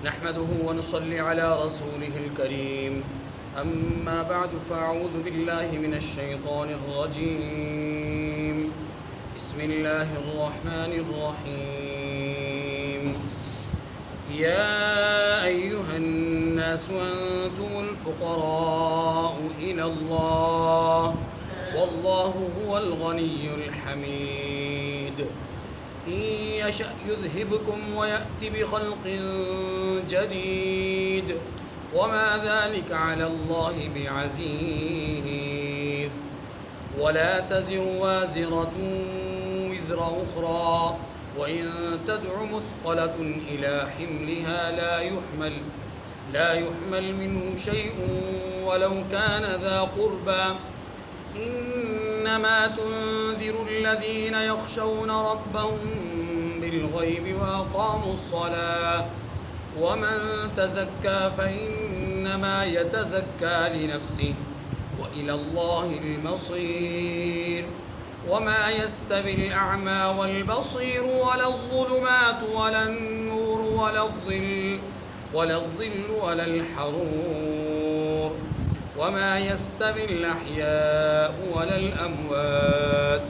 نحمده ونصلي على رسوله الكريم أما بعد فأعوذ بالله من الشيطان الرجيم بسم الله الرحمن الرحيم يا أيها الناس أنتم الفقراء إلى الله والله هو الغني الحميد إن يشأ يذهبكم ويأتي بخلق جديد وما ذلك على الله بعزيز ولا تزر وازرة وزر أخرى وإن تدع مثقلة إلى حملها لا يحمل منه شيء ولو كان ذا قربى إنما تنذر الذين يخشون ربهم بالغيب وأقاموا الصلاة ومن تزكى فإنما يتزكى لنفسه وإلى الله المصير وما يستوي الأعمى والبصير ولا الظلمات ولا النور ولا الظل ولا الحرور وما يستوي الأحياء ولا الأموات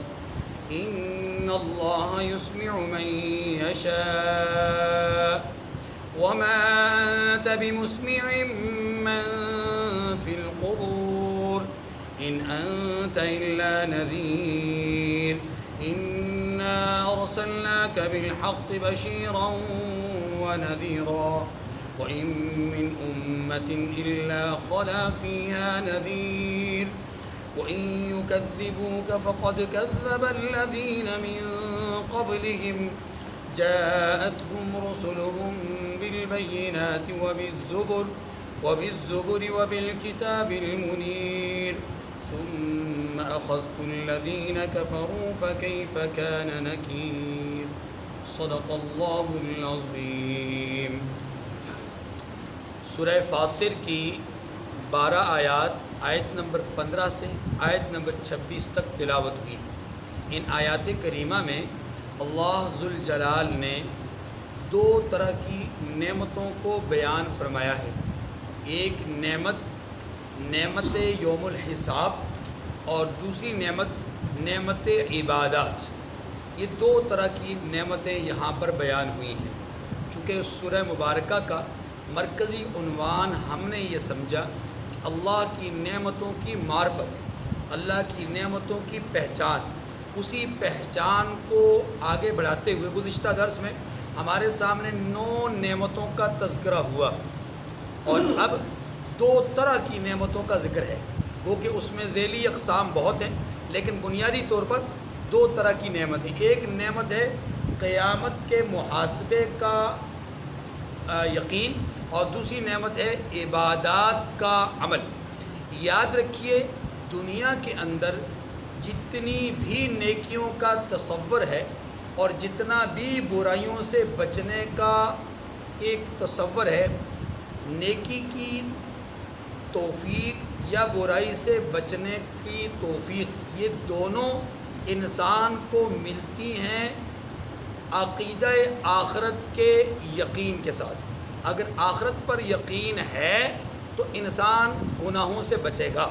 إن الله يسمع من يشاء وما أنت بمسمع من في القبور إن أنت إلا نذير إنا أرسلناك بالحق بشيرا ونذيرا وإن من أمة إلا خلا فيها نذير وإن يكذبوك فقد كذب الذين من قبلهم جاءتهم رسلهم بالبينات وبالزبر وبالكتاب المنير ثم أخذت الذين كفروا فكيف كان نكير صدق الله العظيم۔ سورہ فاطر کی 12 آیت نمبر 15 سے آیت نمبر 26 تک تلاوت ہوئی۔ ان آیات کریمہ میں اللہ ذوالجلال نے 2 طرح کی نعمتوں کو بیان فرمایا ہے۔ ایک نعمت یوم الحساب اور دوسری نعمت عبادات۔ یہ 2 طرح کی نعمتیں یہاں پر بیان ہوئی ہیں۔ چونکہ سورہ مبارکہ کا مرکزی عنوان ہم نے یہ سمجھا کہ اللہ کی نعمتوں کی معرفت، اللہ کی نعمتوں کی پہچان، اسی پہچان کو آگے بڑھاتے ہوئے گزشتہ درس میں ہمارے سامنے 9 نعمتوں کا تذکرہ ہوا، اور اب 2 طرح کی نعمتوں کا ذکر ہے۔ وہ کہ اس میں ذیلی اقسام بہت ہیں، لیکن بنیادی طور پر 2 طرح کی نعمت ہیں۔ ایک نعمت ہے قیامت کے محاسبے کا یقین، اور دوسری نعمت ہے عبادات کا عمل۔ یاد رکھیے، دنیا کے اندر جتنی بھی نیکیوں کا تصور ہے اور جتنا بھی برائیوں سے بچنے کا ایک تصور ہے، نیکی کی توفیق یا برائی سے بچنے کی توفیق، یہ دونوں انسان کو ملتی ہیں عقیدہ آخرت کے یقین کے ساتھ۔ اگر آخرت پر یقین ہے تو انسان گناہوں سے بچے گا،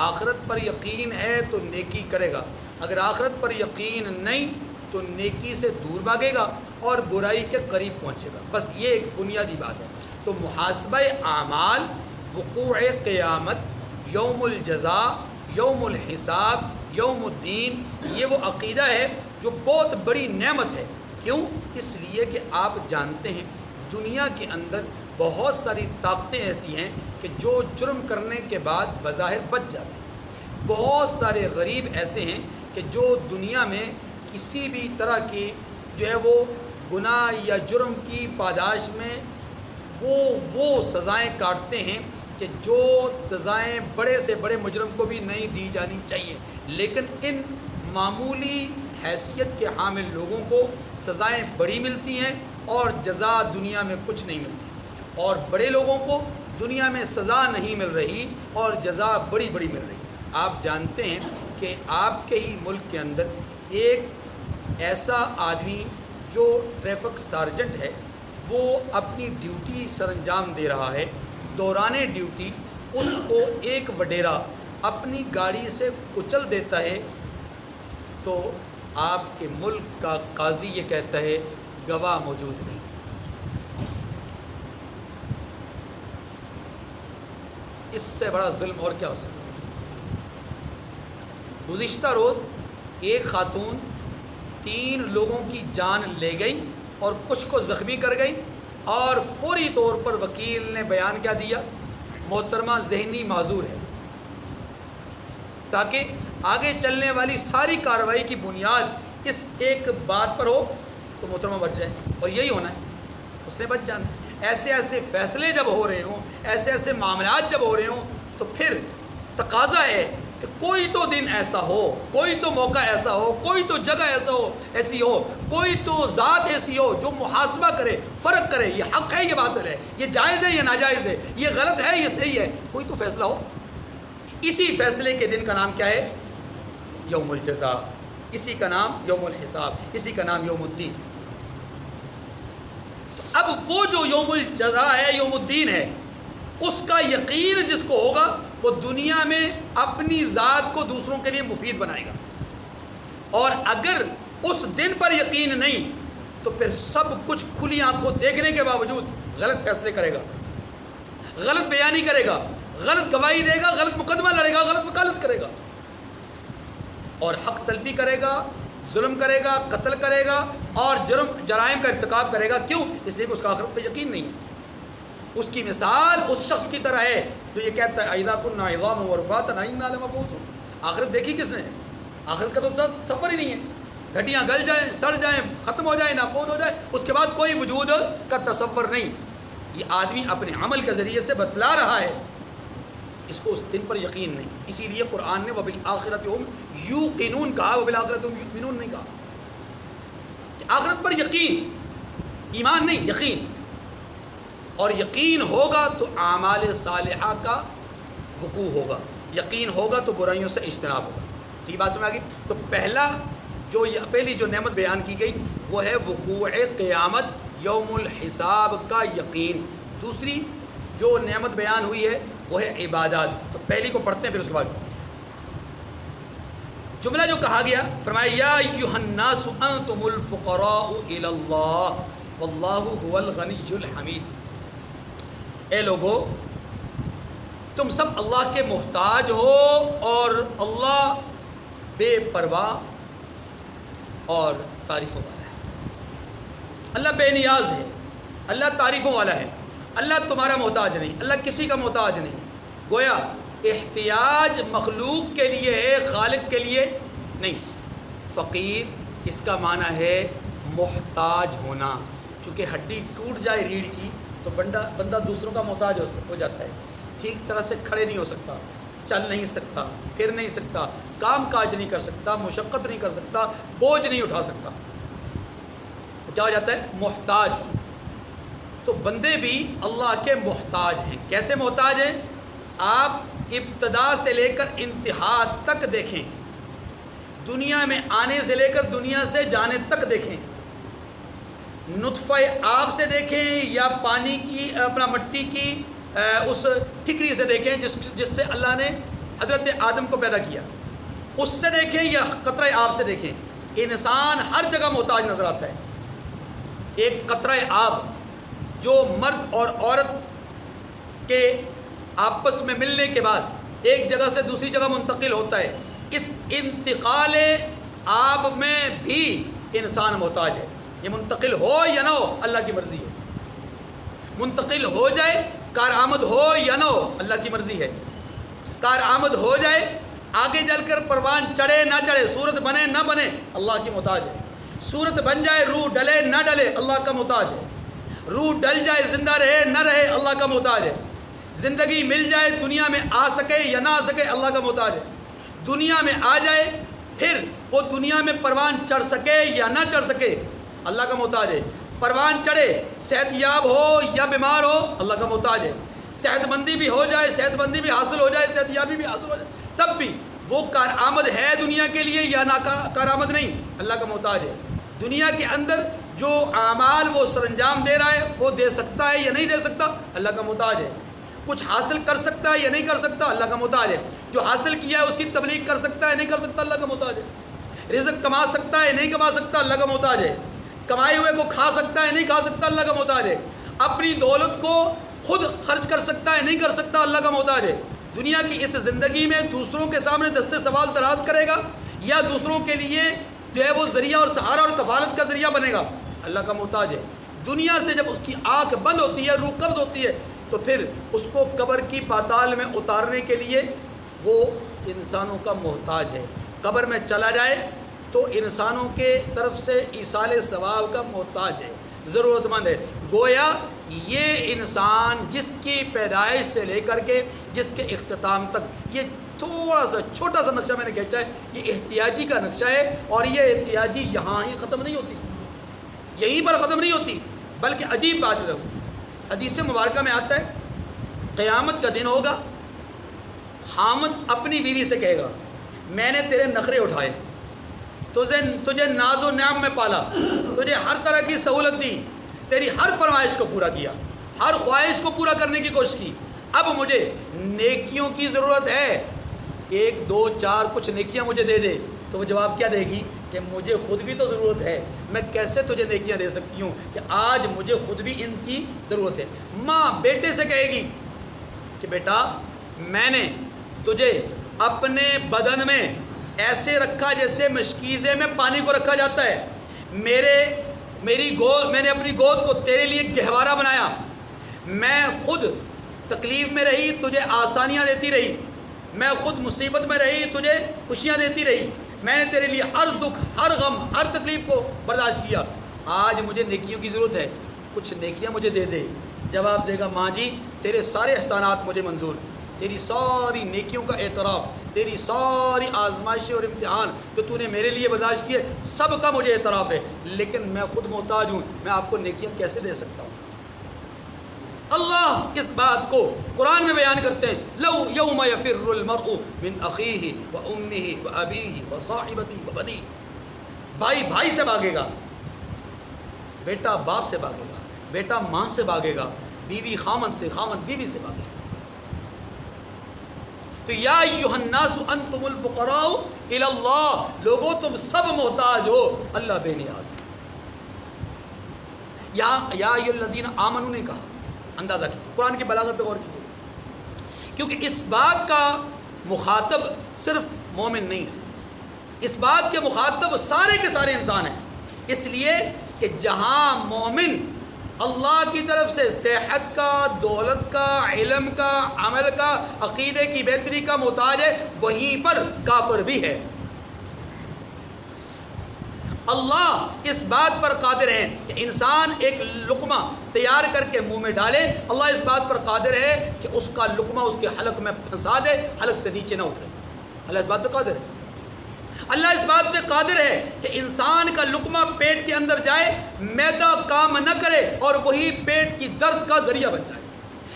آخرت پر یقین ہے تو نیکی کرے گا، اگر آخرت پر یقین نہیں تو نیکی سے دور بھاگے گا اور برائی کے قریب پہنچے گا۔ بس یہ ایک بنیادی بات ہے۔ تو محاسبہ اعمال، وقوع قیامت، یوم الجزاء، یوم الحساب، یوم الدین، یہ وہ عقیدہ ہے جو بہت بڑی نعمت ہے۔ کیوں؟ اس لیے کہ آپ جانتے ہیں دنیا کے اندر بہت ساری طاقتیں ایسی ہیں کہ جو جرم کرنے کے بعد بظاہر بچ جاتے ہیں۔ بہت سارے غریب ایسے ہیں کہ جو دنیا میں کسی بھی طرح کی جو ہے وہ گناہ یا جرم کی پاداش میں وہ سزائیں کاٹتے ہیں کہ جو سزائیں بڑے سے بڑے مجرم کو بھی نہیں دی جانی چاہیے، لیکن ان معمولی حیثیت کے حامل لوگوں کو سزائیں بڑی ملتی ہیں اور جزا دنیا میں کچھ نہیں ملتی، اور بڑے لوگوں کو دنیا میں سزا نہیں مل رہی اور جزا بڑی بڑی مل رہی۔ آپ جانتے ہیں کہ آپ کے ہی ملک کے اندر ایک ایسا آدمی جو ٹریفک سارجنٹ ہے، وہ اپنی ڈیوٹی سر انجام دے رہا ہے، دوران ڈیوٹی اس کو ایک وڈیرا اپنی گاڑی سے کچل دیتا ہے، تو آپ کے ملک کا قاضی یہ کہتا ہے گواہ موجود نہیں۔ اس سے بڑا ظلم اور کیا ہو سکتا ہے؟ گزشتہ روز ایک خاتون 3 لوگوں کی جان لے گئی اور کچھ کو زخمی کر گئی، اور فوری طور پر وکیل نے بیان کیا دیا، محترمہ ذہنی معذور ہے، تاکہ آگے چلنے والی ساری کارروائی کی بنیاد اس ایک بات پر ہو تو محترمہ بچ جائے، اور یہی ہونا ہے، اس نے بچ جانا ہے۔ ایسے فیصلے جب ہو رہے ہوں، ایسے معاملات جب ہو رہے ہوں، تو پھر تقاضا ہے کہ کوئی تو دن ایسا ہو، کوئی تو موقع ایسا ہو، کوئی تو جگہ ایسی ہو، کوئی تو ذات ایسی ہو جو محاسبہ کرے، فرق کرے، یہ حق ہے، یہ باطل ہے، یہ جائز ہے، یہ ناجائز ہے، یہ غلط ہے، یہ صحیح ہے، کوئی تو فیصلہ ہو۔ اسی فیصلے کے دن کا نام کیا ہے؟ یوم الجزاء، اسی کا نام یوم الحساب، اسی کا نام یوم الدین۔ اب وہ جو یوم الجزاء ہے، یوم الدین ہے، اس کا یقین جس کو ہوگا وہ دنیا میں اپنی ذات کو دوسروں کے لیے مفید بنائے گا، اور اگر اس دن پر یقین نہیں تو پھر سب کچھ کھلی آنکھوں دیکھنے کے باوجود غلط فیصلے کرے گا، غلط بیانی کرے گا، غلط گواہی دے گا، غلط مقدمہ لڑے گا، غلط وکالت کرے گا، اور حق تلفی کرے گا، ظلم کرے گا، قتل کرے گا، اور جرائم کا ارتکاب کرے گا۔ کیوں؟ اس لیے کہ اس کا آخرت پہ یقین نہیں ہے۔ اس کی مثال اس شخص کی طرح ہے جو یہ کہتا ہے اذا كنا عظاما ورفاتا انا لمبعوثون۔ آخرت دیکھی کس نے؟ آخرت کا تو سفر ہی نہیں ہے، ہڈیاں گل جائیں، سڑ جائیں، ختم ہو جائیں، نابود ہو جائے، اس کے بعد کوئی وجود کا تصور نہیں۔ یہ آدمی اپنے عمل کے ذریعے سے بتلا رہا ہے، اس کو اس دن پر یقین نہیں۔ اسی لیے قرآن نے وبالآخرۃ هم یوقنون کہا، وبالآخرۃ هم یؤمنون نہیں کہا۔ کہ آخرت پر یقین، ایمان نہیں، یقین، اور یقین ہوگا تو اعمال صالحہ کا وقوع ہوگا، یقین ہوگا تو برائیوں سے اجتناب ہوگا۔ تو یہ بات سمجھ آ گئی؟ تو پہلی جو نعمت بیان کی گئی وہ ہے وقوع قیامت، یوم الحساب کا یقین۔ دوسری جو نعمت بیان ہوئی ہے وہ ہے عبادات۔ تو پہلی کو پڑھتے ہیں، پھر اس کے بعد جملہ جو کہا گیا، فرمایا یا ایھا الناس انتم الفقراء الی اللہ واللہ هو الغنی الحمید۔ اے لوگو، تم سب اللہ کے محتاج ہو، اور اللہ بے پرواہ اور تعریفوں والا ہے۔ اللہ بے نیاز ہے، اللہ تعریفوں والا ہے، اللہ تمہارا محتاج نہیں، اللہ کسی کا محتاج نہیں۔ گویا احتیاج مخلوق کے لیے ہے، خالق کے لیے نہیں۔ فقیر اس کا معنی ہے محتاج ہونا۔ چونکہ ہڈی ٹوٹ جائے ریڑھ کی تو بندہ دوسروں کا محتاج ہو جاتا ہے، ٹھیک طرح سے کھڑے نہیں ہو سکتا، چل نہیں سکتا، پھر نہیں سکتا، کام کاج نہیں کر سکتا، مشقت نہیں کر سکتا، بوجھ نہیں اٹھا سکتا، کیا ہو جاتا ہے؟ محتاج۔ تو بندے بھی اللہ کے محتاج ہیں۔ کیسے محتاج ہیں؟ آپ ابتدا سے لے کر انتہا تک دیکھیں، دنیا میں آنے سے لے کر دنیا سے جانے تک دیکھیں، نطفہ آپ سے دیکھیں یا پانی کی مٹی کی اس ٹھکری سے دیکھیں جس سے اللہ نے حضرت آدم کو پیدا کیا، اس سے دیکھیں یا قطرہ آب سے دیکھیں، انسان ہر جگہ محتاج نظر آتا ہے۔ ایک قطرہ آب جو مرد اور عورت کے آپس میں ملنے کے بعد ایک جگہ سے دوسری جگہ منتقل ہوتا ہے، اس انتقال آب میں بھی انسان محتاج ہے۔ یہ منتقل ہو یا نہ ہو اللہ کی مرضی ہے، منتقل ہو جائے، کارآمد ہو یا نہ ہو اللہ کی مرضی ہے۔ کارآمد ہو جائے، آگے چل کر پروان چڑھے نہ چڑھے، صورت بنے نہ بنے، اللہ کی محتاج ہے۔ صورت بن جائے، روح ڈلے نہ ڈلے، اللہ کا محتاج ہے۔ روح ڈل جائے، زندہ رہے نہ رہے، اللہ کا محتاج ہے۔ زندگی مل جائے، دنیا میں آ سکے یا نہ آ سکے، اللہ کا محتاج ہے۔ دنیا میں آ جائے، پھر وہ دنیا میں پروان چڑھ سکے یا نہ چڑھ سکے، اللہ کا محتاج ہے۔ پروان چڑھے، صحت یاب ہو یا بیمار ہو، اللہ کا محتاج ہے۔ صحت مندی بھی ہو جائے، صحت مندی بھی حاصل ہو جائے، صحت یابی بھی حاصل ہو جائے، تب بھی وہ کارآمد ہے دنیا کے لیے یا نا کارآمد نہیں، اللہ کا محتاج ہے۔ دنیا کے اندر جو اعمال وہ سر انجام دے رہا ہے وہ دے سکتا ہے یا نہیں دے سکتا؟ اللہ کا محتاج ہے۔ کچھ حاصل کر سکتا ہے یا نہیں کر سکتا؟ اللہ کا محتاج ہے۔ جو حاصل کیا ہے اس کی تبلیغ کر سکتا ہے نہیں کر سکتا؟ اللہ کا محتاج ہے۔ رزق کما سکتا ہے نہیں کما سکتا؟ اللہ کا محتاج ہے۔ کمائے ہوئے کو کھا سکتا ہے نہیں کھا سکتا؟ اللہ کا محتاج ہے۔ اپنی دولت کو خود خرچ کر سکتا ہے نہیں کر سکتا؟ اللہ کا محتاج ہے۔ دنیا کی اس زندگی میں دوسروں کے سامنے دستے سوال دراز کرے گا یا دوسروں کے لیے جو ہے وہ ذریعہ اور سہارا اور کفالت کا ذریعہ بنے گا؟ اللہ کا محتاج ہے۔ دنیا سے جب اس کی آنکھ بند ہوتی ہے، روح قبض ہوتی ہے، تو پھر اس کو قبر کی پاتال میں اتارنے کے لیے وہ انسانوں کا محتاج ہے۔ قبر میں چلا جائے تو انسانوں کے طرف سے ایصال ثواب کا محتاج ہے، ضرورت مند ہے۔ گویا یہ انسان جس کی پیدائش سے لے کر کے جس کے اختتام تک، یہ تھوڑا سا چھوٹا سا نقشہ میں نے کھینچا ہے، یہ احتیاجی کا نقشہ ہے، اور یہ احتیاجی یہاں ہی ختم نہیں ہوتی، یہیں پر ختم نہیں ہوتی، بلکہ عجیب بات ہے۔ حدیث مبارکہ میں آتا ہے قیامت کا دن ہوگا، خامد اپنی بیوی سے کہے گا میں نے تیرے نخرے اٹھائے، تجھے ناز و نعم میں پالا، تجھے ہر طرح کی سہولت دی، تیری ہر فرمائش کو پورا کیا، ہر خواہش کو پورا کرنے کی کوشش کی، اب مجھے نیکیوں کی ضرورت ہے، 1 2 4 کچھ نیکیاں مجھے دے دے۔ تو وہ جواب کیا دے گی کہ مجھے خود بھی تو ضرورت ہے، میں کیسے تجھے نیکیاں دے سکتی ہوں کہ آج مجھے خود بھی ان کی ضرورت ہے۔ ماں بیٹے سے کہے گی کہ بیٹا میں نے تجھے اپنے بدن میں ایسے رکھا جیسے مشکیزے میں پانی کو رکھا جاتا ہے، میں نے اپنی گود کو تیرے لیے گہوارہ بنایا، میں خود تکلیف میں رہی تجھے آسانیاں دیتی رہی، میں خود مصیبت میں رہی تجھے خوشیاں دیتی رہی، میں نے تیرے لیے ہر دکھ ہر غم ہر تکلیف کو برداشت کیا، آج مجھے نیکیوں کی ضرورت ہے، کچھ نیکیاں مجھے دے دے۔ جواب دے گا ماں جی تیرے سارے احسانات مجھے منظور، تیری ساری نیکیوں کا اعتراف، تیری ساری آزمائشیں اور امتحان جو تو نے میرے لیے برداشت کیے سب کا مجھے اعتراف ہے، لیکن میں خود محتاج ہوں، میں آپ کو نیکیاں کیسے دے سکتا ہوں؟ اللہ اس بات کو قرآن میں بیان کرتے ہیں، لو یوم یفر المرء من اخیہ و امہ و ابیہ و صاحبتہ و بنیہ، بھائی بھائی سے بھاگے گا، بیٹا باپ سے بھاگے گا، بیٹا ماں سے بھاگے گا، بیوی خامن سے، خامن بیوی سے بھاگے گا۔ تو یا ایھا الناس انتم الفقراء الی اللہ، لوگوں تم سب محتاج ہو، اللہ بے نیاز ہے۔ یا ایھا الذین آمنوا نے کہا، اندازہ کیجیے قرآن کی بلاغت پہ غور کیجیے، کیونکہ اس بات کا مخاطب صرف مومن نہیں ہے، اس بات کے مخاطب سارے کے سارے انسان ہیں، اس لیے کہ جہاں مومن اللہ کی طرف سے صحت کا، دولت کا، علم کا، عمل کا، عقیدے کی بہتری کا محتاج ہے، وہیں پر کافر بھی ہے۔ اللہ اس بات پر قادر ہے کہ انسان ایک لقمہ تیار کر کے منہ میں ڈالے، اللہ اس بات پر قادر ہے کہ اس کا لقمہ اس کے حلق میں پھنسا دے، حلق سے نیچے نہ اترے، اللہ اس بات پہ قادر ہے۔ اللہ اس بات پہ قادر ہے کہ انسان کا لقمہ پیٹ کے اندر جائے، معدہ کام نہ کرے اور وہی پیٹ کی درد کا ذریعہ بن جائے۔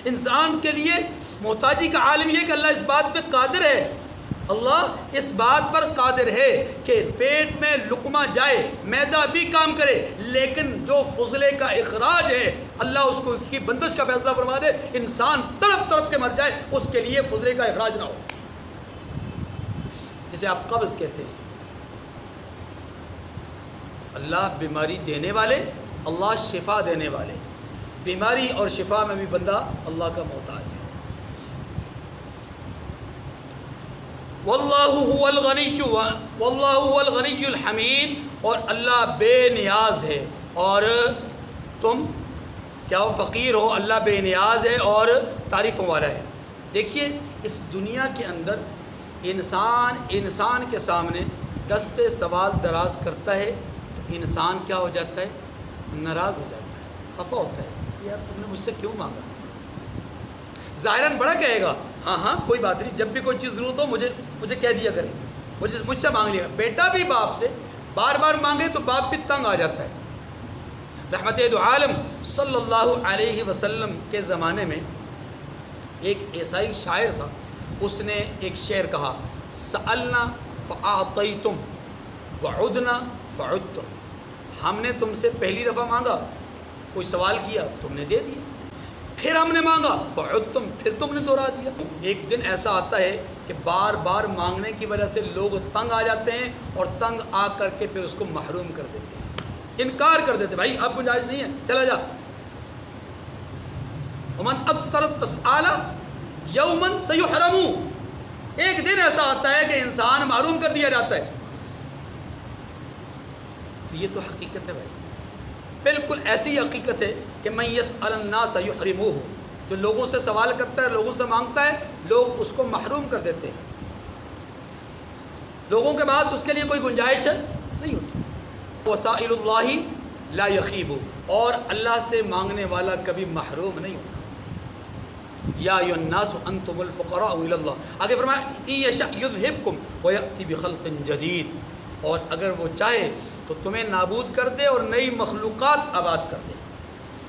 انسان کے لیے محتاجی کا عالم یہ کہ اللہ اس بات پہ قادر ہے، اللہ اس بات پر قادر ہے کہ پیٹ میں لقمہ جائے، معدہ بھی کام کرے، لیکن جو فضلے کا اخراج ہے اللہ اس کو کی بندش کا فیصلہ فرما دے، انسان تڑپ تڑپ کے مر جائے، اس کے لیے فضلے کا اخراج نہ ہو، جسے آپ قبض کہتے ہیں۔ اللہ بیماری دینے والے، اللہ شفا دینے والے، بیماری اور شفا میں بھی بندہ اللہ کا محتاج ہے۔ واللہ هو الغنی الحمید، اور اللہ بے نیاز ہے اور تم کیا ہو؟ فقیر ہو، اللہ بے نیاز ہے اور تعریفوں والا ہے۔ دیکھیے اس دنیا کے اندر انسان کے سامنے دستے سوال دراز کرتا ہے تو انسان کیا ہو جاتا ہے؟ ناراض ہو جاتا ہے، خفا ہوتا ہے، یار تم نے مجھ سے کیوں مانگا؟ ظاہراً بڑا کہے گا ہاں کوئی بات نہیں، جب بھی کوئی چیز ضرورت ہو مجھے کہہ دیا کرے، مجھ سے مانگ لیا۔ بیٹا بھی باپ سے بار بار مانگے تو باپ بھی تنگ آ جاتا ہے۔ رحمت دو عالم صلی اللہ علیہ وسلم کے زمانے میں ایک عیسائی شاعر تھا، اس نے ایک شعر کہا، سألنا فأعطیتم وعدنا فعدتم، ہم نے تم سے پہلی دفعہ مانگا، کوئی سوال کیا، تم نے دے دیا، پھر ہم نے مانگا فعدتم، پھر تم نے دوہرا دیا۔ ایک دن ایسا آتا ہے کہ بار بار مانگنے کی وجہ سے لوگ تنگ آ جاتے ہیں اور تنگ آ کر کے پھر اس کو محروم کر دیتے ہیں، انکار کر دیتے ہیں، بھائی اب گنجائش نہیں ہے، چلا جا۔ ومن اکثر التسآل یوما سیحرم، ایک دن ایسا آتا ہے کہ انسان محروم کر دیا جاتا ہے۔ تو یہ تو حقیقت ہے بھائی، بالکل ایسی حقیقت ہے کہ من یسأل الناس یحرموہ، جو لوگوں سے سوال کرتا ہے، لوگوں سے مانگتا ہے، لوگ اس کو محروم کر دیتے ہیں، لوگوں کے پاس اس کے لیے کوئی گنجائش نہیں ہوتی۔ وسائل اللہ لا یخیب، اور اللہ سے مانگنے والا کبھی محروم نہیں ہوتا۔ یا ایھا الناس انتم الفقراء الی اللہ، آگے فرمایا ان یشأ یذھبکم ویأتی بخلق جدید، اور اگر وہ چاہے تو تمہیں نابود کر دے اور نئی مخلوقات آباد کر دے۔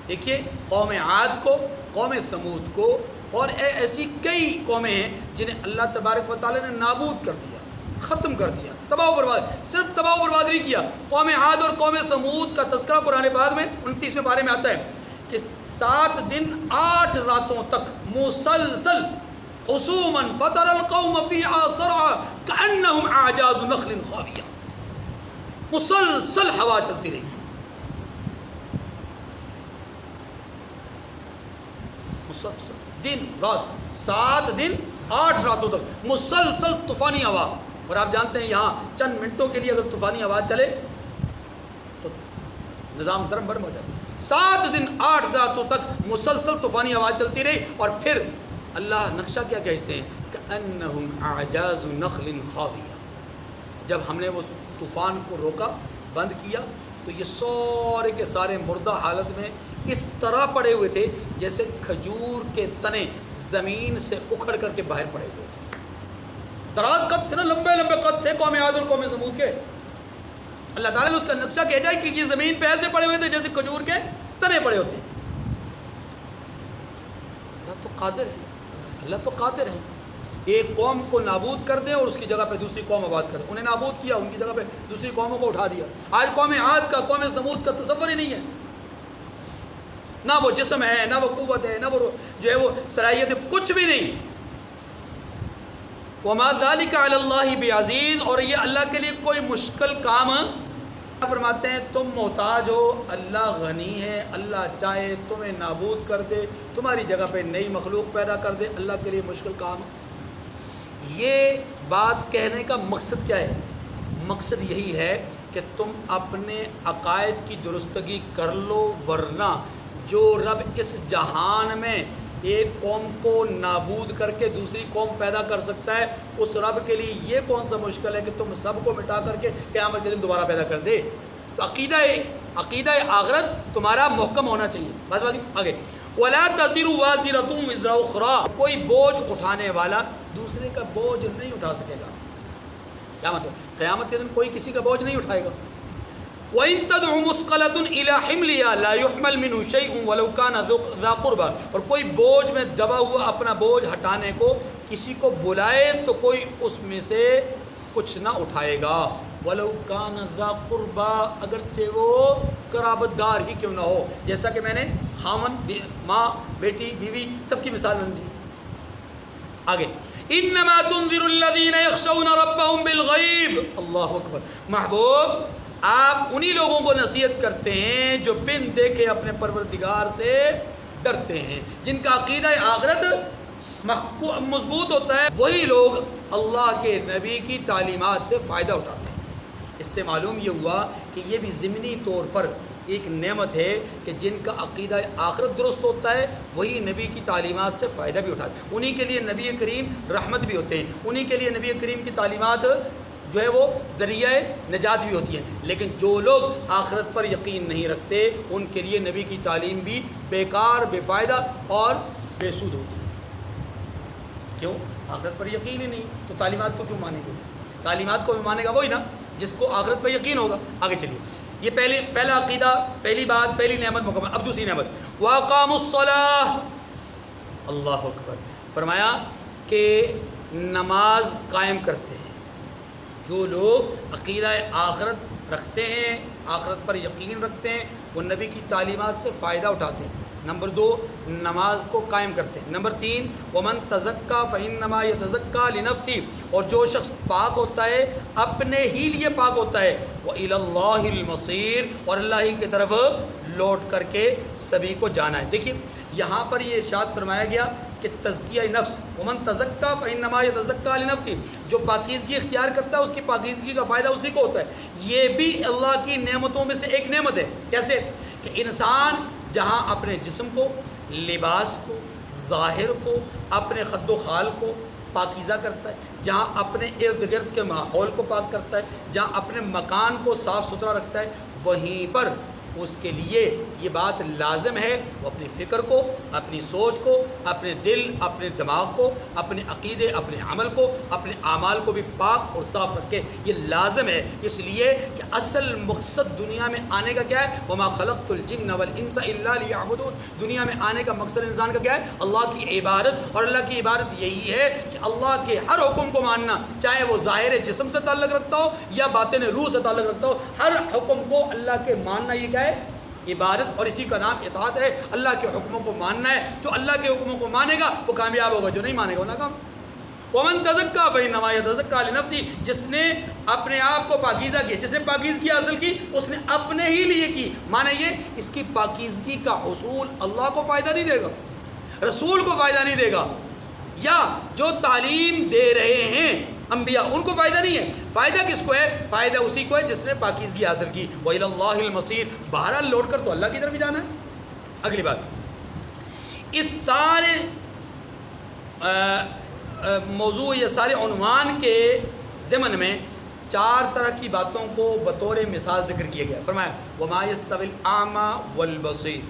دیکھیے قوم عاد کو، قوم ثمود کو، اور ایسی کئی قومیں ہیں جنہیں اللہ تبارک و تعالی نے نابود کر دیا، ختم کر دیا، تباہ و برباد، صرف تباہ و برباد نہیں کیا۔ قوم عاد اور قوم ثمود کا تذکرہ قرآن پاک میں 29ویں پارے میں آتا ہے کہ 7 دن 8 راتوں تک مسلسل حسوما فتر القوم فیہا صرعا کأنہم اعجاز نخل خاویہ، مسلسل ہوا چلتی رہی، مسلسل دن رات، 7 دن 8 راتوں تک مسلسل طوفانی ہوا۔ اور آپ جانتے ہیں یہاں چند منٹوں کے لیے اگر طوفانی ہوا چلے تو نظام درم برم ہو جاتا ہے۔ 7 دن 8 راتوں تک مسلسل طوفانی ہوا چلتی رہی، اور پھر اللہ نقشہ کیا کہتے ہیں، کأنہم اعجاز نخل خاویہ، جب ہم نے وہ طوفان کو روکا، بند کیا، تو یہ سارے کے سارے مردہ حالت میں اس طرح پڑے ہوئے تھے جیسے کھجور کے تنے زمین سے اکھڑ کر کے باہر پڑے ہوئے، دراز قد تھے نا، لمبے لمبے قد تھے قوم عاد اور قوم ثمود کے۔ اللہ تعالیٰ نے اس کا نقشہ کہا ہے کہ یہ زمین پہ ایسے پڑے ہوئے تھے جیسے کھجور کے تنے پڑے ہوتے ہیں۔ اللہ تو قادر ہے، اللہ تو قادر ہے، ایک قوم کو نابود کر دیں اور اس کی جگہ پہ دوسری قوم آباد کر دیں۔ انہیں نابود کیا، ان کی جگہ پہ دوسری قوموں کو اٹھا دیا۔ آج قوم عاد کا، قوم ثمود کا تصور ہی نہیں ہے، نہ وہ جسم ہے، نہ وہ قوت ہے، نہ وہ جو ہے وہ صلاحیت ہے، کچھ بھی نہیں۔ وما ذلک علی اللہ بعزیز، اور یہ اللہ کے لیے کوئی مشکل کام فرماتے ہیں تم محتاج ہو، اللہ غنی ہے، اللہ چاہے تمہیں نابود کر دے، تمہاری جگہ پہ نئی مخلوق پیدا کر دے، اللہ کے لیے مشکل کام۔ یہ بات کہنے کا مقصد کیا ہے؟ مقصد یہی ہے کہ تم اپنے عقائد کی درستگی کر لو، ورنہ جو رب اس جہان میں ایک قوم کو نابود کر کے دوسری قوم پیدا کر سکتا ہے، اس رب کے لیے یہ کون سا مشکل ہے کہ تم سب کو مٹا کر کے قیامت کے دن دوبارہ پیدا کر دے۔ تو عقیدہ آخرت تمہارا محکم ہونا چاہیے۔ بس بات آگے، وَلَا تَزِرُ وَازِرَةٌ وِزْرَ أُخْرَىٰ، کوئی بوجھ اٹھانے والا دوسرے کا بوجھ نہیں اٹھا سکے گا۔ کیا مطلب؟ قیامت کے دن کوئی کسی کا بوجھ نہیں اٹھائے گا۔ وَإِن تَدْعُ مُثْقَلَةٌ إِلَىٰ حِمْلِهَا لَا يُحْمَلْ مِنْهُ شَيْءٌ وَلَوْ كَانَ ذَا قُرْبَىٰ، اور کوئی بوجھ میں دبا ہوا اپنا بوجھ ہٹانے کو کسی کو بلائے تو کوئی اس میں سے کچھ نہ اٹھائے گا۔ وَلَوْ كَانَ ذَا قُرْبَىٰ، اگرچہ وہ قرابت دار ہی کیوں نہ ہو، جیسا کہ میں نے خامن، ماں، بیٹی، بیوی سب کی مثال دی۔ آگے، انما تنذر الذین یخشون ربهم بالغیب، اللہ اکبر۔ محبوب آپ انہی لوگوں کو نصیحت کرتے ہیں جو بن دیکھے اپنے پروردگار سے ڈرتے ہیں، جن کا عقیدہ آخرت مضبوط ہوتا ہے، وہی لوگ اللہ کے نبی کی تعلیمات سے فائدہ اٹھاتے ہیں۔ اس سے معلوم یہ ہوا کہ یہ بھی ضمنی طور پر ایک نعمت ہے کہ جن کا عقیدہ آخرت درست ہوتا ہے وہی نبی کی تعلیمات سے فائدہ بھی اٹھاتے ہیں، انہی کے لیے نبی کریم رحمت بھی ہوتے ہیں، انہی کے لیے نبی کریم کی تعلیمات جو ہے وہ ذریعہ نجات بھی ہوتی ہیں۔ لیکن جو لوگ آخرت پر یقین نہیں رکھتے ان کے لیے نبی کی تعلیم بھی بیکار، بے فائدہ اور بے سود ہوتی ہے۔ کیوں؟ آخرت پر یقین ہی نہیں، تو تعلیمات کو کیوں مانیں گے؟ تعلیمات کو مانے گا وہی نا جس کو آخرت پر یقین ہوگا۔ آگے چلیے، یہ پہلا عقیدہ، پہلی بات، پہلی نعمت مکمل۔ اب دوسری نعمت، وَأَقَامُوا الصَّلَاةَ، اللہ اکبر۔ فرمایا کہ نماز قائم کرتے ہیں۔ جو لوگ عقیدہ آخرت رکھتے ہیں، آخرت پر یقین رکھتے ہیں، وہ نبی کی تعلیمات سے فائدہ اٹھاتے ہیں۔ نمبر 2، نماز کو قائم کرتے ہیں۔ نمبر 3، ومن تزکا فإنما یتزکا لنفسی، اور جو شخص پاک ہوتا ہے اپنے ہی لیے پاک ہوتا ہے، وإلی اللہ المصیر، اور اللہ ہی کی طرف لوٹ کر کے سبھی کو جانا ہے۔ دیکھیے یہاں پر یہ ارشاد فرمایا گیا کہ تزکیہ نفس، ومن تزکا فإنما یتزکا لنفسی، جو پاکیزگی اختیار کرتا ہے اس کی پاکیزگی کا فائدہ اسی کو ہوتا ہے۔ یہ بھی اللہ کی نعمتوں میں سے ایک نعمت ہے۔ کیسے کہ انسان جہاں اپنے جسم کو، لباس کو، ظاہر کو، اپنے خد و خال کو پاکیزہ کرتا ہے، جہاں اپنے ارد گرد کے ماحول کو پاک کرتا ہے، جہاں اپنے مکان کو صاف ستھرا رکھتا ہے، وہیں پر اس کے لیے یہ بات لازم ہے وہ اپنی فکر کو، اپنی سوچ کو، اپنے دل، اپنے دماغ کو، اپنے عقیدے، اپنے عمل کو، اپنے اعمال کو بھی پاک اور صاف رکھے۔ یہ لازم ہے، اس لیے کہ اصل مقصد دنیا میں آنے کا کیا ہے؟ وما خلقت الجن والانس الا لیعبدون، دنیا میں آنے کا مقصد انسان کا کیا ہے؟ اللہ کی عبادت، اور اللہ کی عبادت یہی ہے کہ اللہ کے ہر حکم کو ماننا، چاہے وہ ظاہر جسم سے تعلق رکھتا ہو یا باطن روح سے تعلق رکھتا ہو، ہر حکم کو اللہ کے ماننا، یہ کیا ہے؟ عبادت، اور اسی کا نام اطاعت ہے۔ اللہ کے حکموں کو ماننا ہے، جو اللہ کے حکموں کو مانے گا وہ کامیاب ہوگا، جو نہیں مانے گا وہ ناکام۔ ومن تزکا فإنما یتزکا لنفسی، جس نے اپنے آپ کو پاکیزہ کیا، جس نے پاکیزگی حاصل کی اس نے اپنے ہی لیے کی، مانا یہ اس کی پاکیزگی کا حصول اللہ کو فائدہ نہیں دے گا، رسول کو فائدہ نہیں دے گا، یا جو تعلیم دے رہے ہیں انبیاء ان کو فائدہ نہیں ہے۔ فائدہ کس کو ہے؟ فائدہ اسی کو ہے جس نے پاکیزگی حاصل کی۔ وإلی اللہ المصیر، بہرحال لوٹ کر تو اللہ کی طرف ہی جانا ہے۔ اگلی بات، اس سارے موضوع، یہ سارے عنوان کے ضمن میں 4 طرح کی باتوں کو بطور مثال ذکر کیا گیا۔ فرمایا وما یستوی الاعمی والبصیر،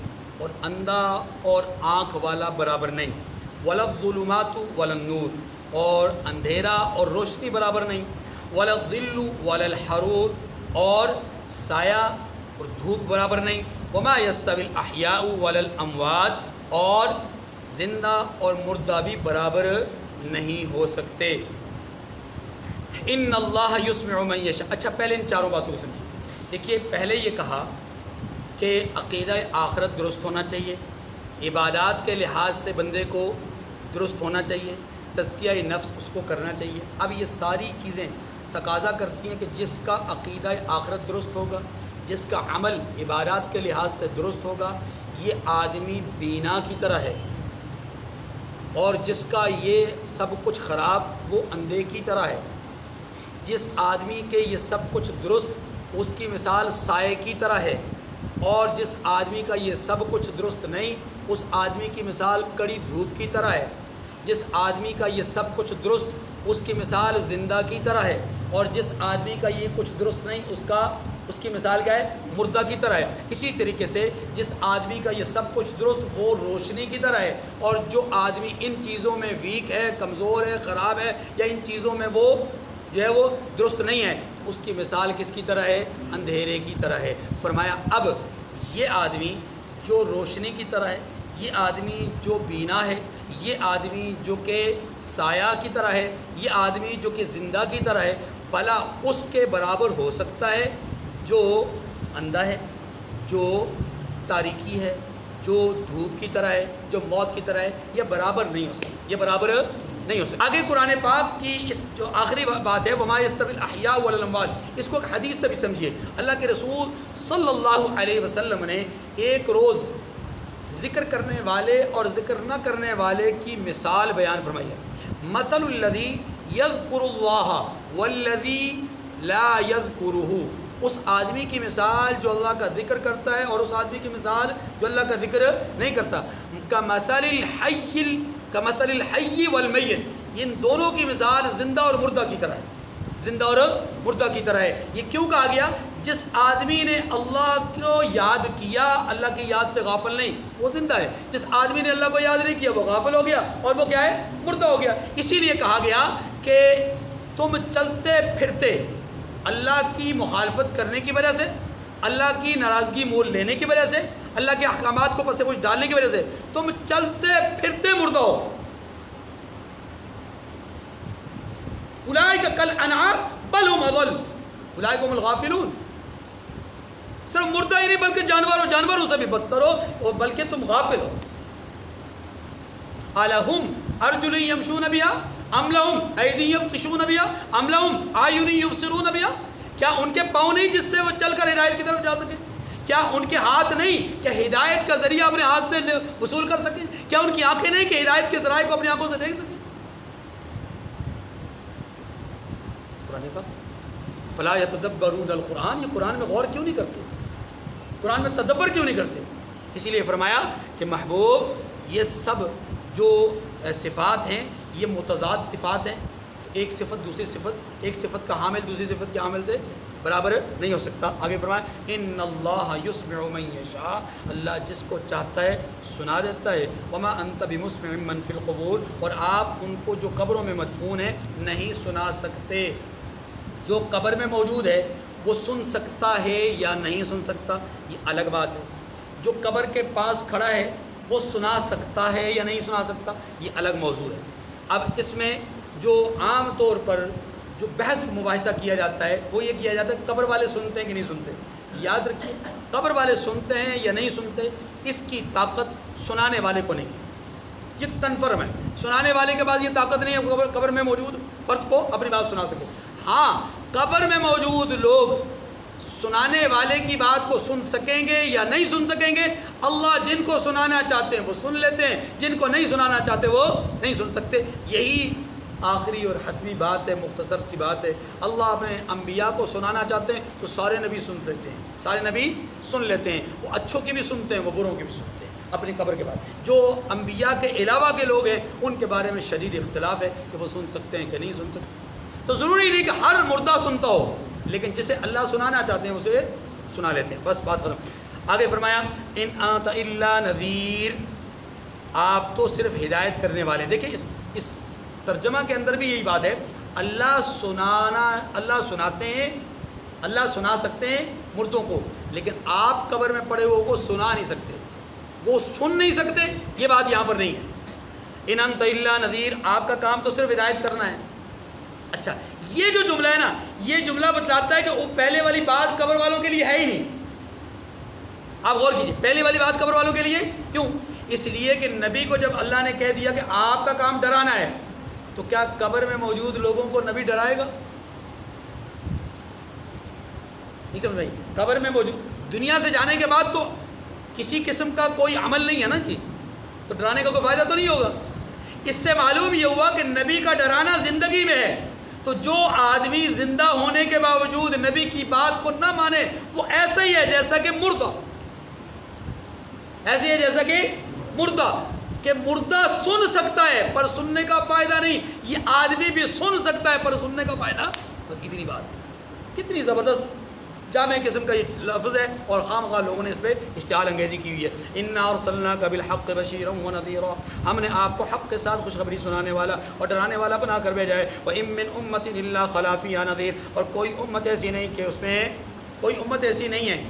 اور اندھا اور آنکھ والا برابر نہیں، ولا الظلمات ولا النور، اور اندھیرا اور روشنی برابر نہیں، ولا الظل ولا الحرور، اور سایہ اور دھوپ برابر نہیں، وما یستوی الاحیاء ولا الاموات، اور زندہ اور مردہ بھی برابر نہیں ہو سکتے۔ ان اللہ یسمع من یشاء۔ اچھا پہلے ان 4 باتوں کو سمجھیے۔ دیکھیے پہلے یہ کہا کہ عقیدہ آخرت درست ہونا چاہیے، عبادات کے لحاظ سے بندے کو درست ہونا چاہیے، تزکیہ نفس اس کو کرنا چاہیے۔ اب یہ ساری چیزیں تقاضا کرتی ہیں کہ جس کا عقیدہ آخرت درست ہوگا، جس کا عمل عبادات کے لحاظ سے درست ہوگا، یہ آدمی بینا کی طرح ہے، اور جس کا یہ سب کچھ خراب وہ اندھے کی طرح ہے۔ جس آدمی کے یہ سب کچھ درست اس کی مثال سائے کی طرح ہے، اور جس آدمی کا یہ سب کچھ درست نہیں اس آدمی کی مثال کڑی دھوپ کی طرح ہے۔ جس آدمی کا یہ سب کچھ درست اس کی مثال زندہ کی طرح ہے، اور جس آدمی کا یہ کچھ درست نہیں اس کی مثال کیا ہے؟ مردہ کی طرح ہے۔ اسی طریقے سے جس آدمی کا یہ سب کچھ درست وہ روشنی کی طرح ہے، اور جو آدمی ان چیزوں میں ویک ہے، کمزور ہے، خراب ہے، یا ان چیزوں میں وہ جو ہے وہ درست نہیں ہے، اس کی مثال کس کی طرح ہے؟ اندھیرے کی طرح ہے۔ فرمایا اب یہ آدمی جو روشنی کی طرح ہے، یہ آدمی جو بینا ہے، یہ آدمی جو کہ سایہ کی طرح ہے، یہ آدمی جو کہ زندہ کی طرح ہے، بھلا اس کے برابر ہو سکتا ہے جو اندھا ہے، جو تاریکی ہے، جو دھوپ کی طرح ہے، جو موت کی طرح ہے؟ یہ برابر نہیں ہو سکتا، یہ برابر نہیں ہو سکتا۔ آگے قرآن پاک کی اس جو آخری بات ہے وما یستوی الاحیاء والاموات، اس کو ایک حدیث سے بھی سمجھیے۔ اللہ کے رسول صلی اللہ علیہ وسلم نے ایک روز ذکر کرنے والے اور ذکر نہ کرنے والے کی مثال بیان فرمائی ہے۔ مثل الذی یذکر اللہ والذی لا یذکرہ، اس آدمی کی مثال جو اللہ کا ذکر کرتا ہے اور اس آدمی کی مثال جو اللہ کا ذکر نہیں کرتا، کمثل الحی والمیت، ان دونوں کی مثال زندہ اور مردہ کی طرح ہے، زندہ اور مردہ کی طرح ہے۔ یہ کیوں کہا گیا؟ جس آدمی نے اللہ کو یاد کیا، اللہ کی یاد سے غافل نہیں، وہ زندہ ہے۔ جس آدمی نے اللہ کو یاد نہیں کیا وہ غافل ہو گیا، اور وہ کیا ہے؟ مردہ ہو گیا۔ اسی لیے کہا گیا کہ تم چلتے پھرتے اللہ کی مخالفت کرنے کی وجہ سے، اللہ کی ناراضگی مول لینے کی وجہ سے، اللہ کے احکامات کو پس پوچھ ڈالنے کی وجہ سے تم چلتے پھرتے مردہ ہو۔ اولئک کالانعام بل هم اضل اولئک هم الغافلون۔ صرف مردہ ہی نہیں بلکہ جانوروں سے بھی بدتر ہو، اور بلکہ تم غافل ہو۔ الہم ارجل یمشون بہا ام لہم ایدی یبطشون بہا ام لہم اعین یبصرون بہا، کیا ان کے پاؤں نہیں جس سے وہ چل کر ہدایت کی طرف جا سکے؟ کیا ان کے ہاتھ نہیں کہ ہدایت کا ذریعہ اپنے ہاتھ سے وصول کر سکیں؟ کیا ان کی آنکھیں نہیں کہ ہدایت کے ذرائع کو اپنی آنکھوں سے دیکھ سکیں؟ قرآن پاک فلا یتدبرون القرآن، یہ قرآن میں غور کیوں نہیں کرتے، قرآن میں تدبر کیوں نہیں کرتے؟ اسی لیے فرمایا کہ محبوب یہ سب جو صفات ہیں یہ متضاد صفات ہیں، ایک صفت دوسری صفت، ایک صفت کا حامل دوسری صفت کے حامل سے برابر نہیں ہو سکتا۔ آگے فرمایا ان اللہ یسمع من یشاء، اللہ جس کو چاہتا ہے سنا دیتا ہے، وما انت بمسمع من فی القبور، اور آپ ان کو جو قبروں میں مدفون ہیں نہیں سنا سکتے۔ جو قبر میں موجود ہے وہ سن سکتا ہے یا نہیں سن سکتا یہ الگ بات ہے، جو قبر کے پاس کھڑا ہے وہ سنا سکتا ہے یا نہیں سنا سکتا یہ الگ موضوع ہے۔ اب اس میں جو عام طور پر جو بحث مباحثہ کیا جاتا ہے وہ یہ کیا جاتا ہے قبر والے سنتے ہیں کہ نہیں سنتے۔ یاد رکھیے قبر والے سنتے ہیں یا نہیں سنتے اس کی طاقت سنانے والے کو نہیں، یہ کنفرم ہے، سنانے والے کے پاس یہ طاقت نہیں ہے قبر میں موجود فرد کو اپنی بات سنا سکے۔ ہاں قبر میں موجود لوگ سنانے والے کی بات کو سن سکیں گے یا نہیں سن سکیں گے، اللہ جن کو سنانا چاہتے ہیں وہ سن لیتے ہیں، جن کو نہیں سنانا چاہتے وہ نہیں سن سکتے۔ یہی آخری اور حتمی بات ہے، مختصر سی بات ہے۔ اللہ اپنے انبیاء کو سنانا چاہتے ہیں تو سارے نبی سن لیتے ہیں، سارے نبی سن لیتے ہیں، وہ اچھوں کی بھی سنتے ہیں وہ بروں کی بھی سنتے ہیں اپنی قبر کے بعد۔ جو انبیاء کے علاوہ کے لوگ ہیں ان کے بارے میں شدید اختلاف ہے کہ وہ سن سکتے ہیں کہ نہیں سن سکتے۔ تو ضروری نہیں کہ ہر مردہ سنتا ہو، لیکن جسے اللہ سنانا چاہتے ہیں اسے سنا لیتے ہیں، بس بات ختم۔ آگے فرمایا ان انت الا نذیر، آپ تو صرف ہدایت کرنے والے۔ دیکھیں اس ترجمہ کے اندر بھی یہی بات ہے، اللہ سناتے ہیں، اللہ سنا سکتے ہیں مردوں کو، لیکن آپ قبر میں پڑے ہوئے کو سنا نہیں سکتے، وہ سن نہیں سکتے، یہ بات یہاں پر نہیں ہے۔ ان انت الا نذیر، آپ کا کام تو صرف ہدایت کرنا ہے۔ اچھا یہ جو جملہ ہے نا، یہ جملہ بتلاتا ہے کہ وہ پہلے والی بات قبر والوں کے لیے ہے ہی نہیں۔ آپ غور کیجیے، پہلی والی بات قبر والوں کے لیے کیوں؟ اس لیے کہ نبی کو جب اللہ نے کہہ دیا کہ آپ کا کام ڈرانا ہے، تو کیا قبر میں موجود لوگوں کو نبی ڈرائے گا؟ نہیں سمجھ بھائی، قبر میں موجود دنیا سے جانے کے بعد تو کسی قسم کا کوئی عمل نہیں ہے نا جی، تو ڈرانے کا کوئی فائدہ تو نہیں ہوگا۔ اس سے معلوم یہ ہوا کہ نبی کا ڈرانا زندگی میں ہے، تو جو آدمی زندہ ہونے کے باوجود نبی کی بات کو نہ مانے وہ ایسا ہی ہے جیسا کہ مردہ، ایسے ہے جیسا کہ مردہ، کہ مردہ سن سکتا ہے پر سننے کا فائدہ نہیں، یہ آدمی بھی سن سکتا ہے پر سننے کا فائدہ، بس کتنی بات ہے، کتنی زبردست جامع قسم کا یہ لفظ ہے، اور خواہ لوگوں نے اس پہ اشتعال انگیزی کی ہوئی ہے۔ انا ارسلناک بالحق بشیرا ونذیرا، ہم نے آپ کو حق کے ساتھ خوشخبری سنانے والا اور ڈرانے والا بنا کر بھیجا ہے۔ وَإِن مِّنْ أُمَّةٍ إِلَّا خَلَا فِيهَا نَذِيرٌ، اور کوئی امت ایسی نہیں کہ اس میں کوئی امت ایسی نہیں ہے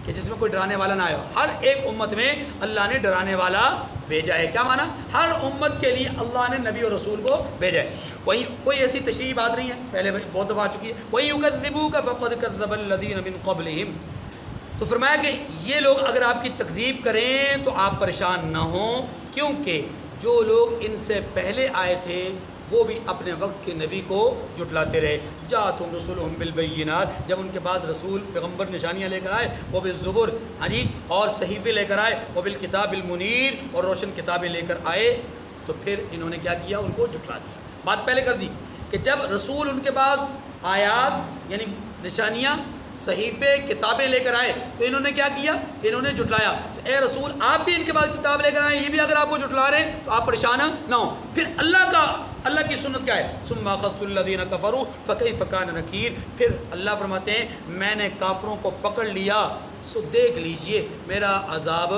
کہ جس میں کوئی ڈرانے والا نہ آیا، ہر ایک امت میں اللہ نے ڈرانے والا بھیجا ہے۔ کیا معنی؟ ہر امت کے لیے اللہ نے نبی اور رسول کو بھیجا ہے۔ وہی کوئی ایسی تشریح بات نہیں ہے، پہلے بہت دفعہ آ چکی ہے۔ وَإِن يُكَذِّبُوكَ فَقَدْ كَذَّبَ الَّذِينَ مِن قَبْلِهِمْ، تو فرمایا کہ یہ لوگ اگر آپ کی تکذیب کریں تو آپ پریشان نہ ہوں، کیونکہ جو لوگ ان سے پہلے آئے تھے وہ بھی اپنے وقت کے نبی کو جھٹلاتے رہے۔ جاءتہم رسولہم بالبینات، جب ان کے پاس رسول پیغمبر نشانیاں لے کر آئے، وہ بالزبر، ہاں جی، اور صحیفے لے کر آئے، وہ بالکتاب المنیر، اور روشن کتابیں لے کر آئے، تو پھر انہوں نے کیا کیا؟ ان کو جھٹلا دیا۔ بات پہلے کر دی کہ جب رسول ان کے پاس آیات یعنی نشانیاں، صحیفے، کتابیں لے کر آئے تو انہوں نے کیا کیا؟ انہوں نے جھٹلایا۔ تو اے رسول آپ بھی ان کے پاس کتاب لے کر آئے، یہ بھی اگر آپ کو جھٹلا رہے ہیں تو آپ پریشان نہ ہوں۔ پھر اللہ کی سنت کیا ہے؟ ثم اخذت الذین کفروا فکیف کان نکیر، پھر اللہ فرماتے ہیں میں نے کافروں کو پکڑ لیا، سو دیکھ لیجئے میرا عذاب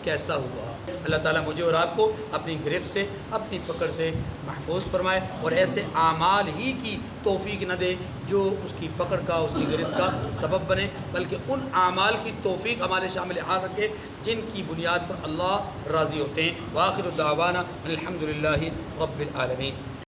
کیسا ہوا۔ اللہ تعالیٰ مجھے اور آپ کو اپنی گرفت سے، اپنی پکڑ سے محفوظ فرمائے، اور ایسے اعمال ہی کی توفیق نہ دے جو اس کی پکڑ کا، اس کی گرفت کا سبب بنے، بلکہ ان اعمال کی توفیق ہمارے شامل حال رکھے جن کی بنیاد پر اللہ راضی ہوتے ہیں۔ وآخر دعوانا الحمدللہ رب العالمین۔